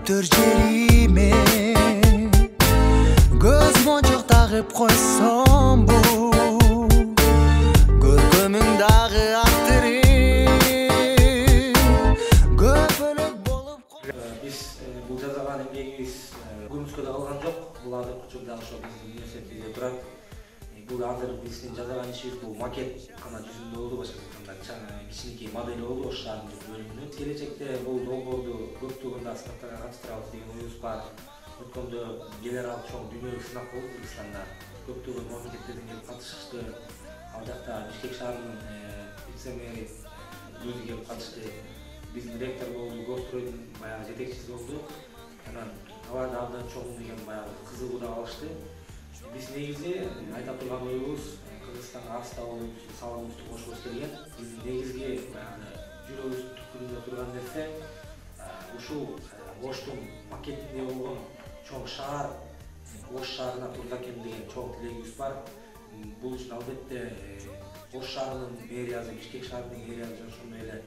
өтөр жериме көз мончок тагып койсом бул көркөмүң дагы актырым көпөлөк болуп биз бул жазган эмгегибиз Гумскада калган жок. Бул азыр учурда ошо биздин университетте турат. Бул азыр биздин жазган ишибиз бул макет гана жүзүндө болду, башка айтканда кичинекей модель болду ош шаарындын бөлүмүнүн. Келечекте бул долбоорду көптөгөн сынактарга катыштырабыз деген оюбуз бар. Өткөндө генерал чоң дүйнөлүк сынак болду Кыргызстанда. Көптөгөн мамлекеттерден келип катышышты. Ал жакта Бишкек шаарынын вице-мэри өзү келип катышты. Биздин ректор болду, Гостройдун баягы жетекчиси болду. Анан аларда абдан чоң деген баягы кызыгуу да алышты. Биз негизи айта турган оюбуз Кыргызстанга арстабыл салымыбызды кошкубуз келген. Биздин негизги баягы жүрөгүбүздүн түпкүрүндө турган нерсе ушул Оштун макетинде болгон чоң шаар Ош шаарына турса экен деген чоң тилегибиз бар. Бул үчүн албетте Ош шаарынын мэриясы, Бишкек шаарынын мэриясы ошондой эле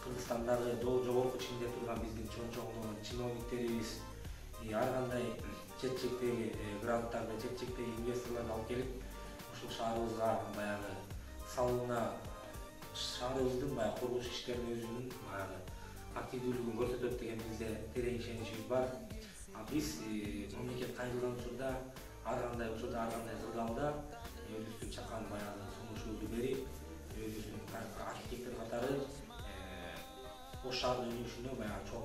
Кыргызстандагы жогорку чиңде турган биздин чоң чиновниктерибиз ар кандай чет чектеги гранттарды, чет чектеги инвесторлорду алып келип, ушул шаарыбызга баягы салымына шаарыбыздын баягы курулуш иштерине өзүнүн баягы активдүүлүгүн көрсөтөт деген бизде терең ишеничибиз бар. Биз мамлекет кайрылган учурда ар кандай кырдаалда өзүбүздүн чакан баягы сунушубузду берип, өзүбүздүн архитектор катары Ош шаарынын өнүгүшүнө баягы чоң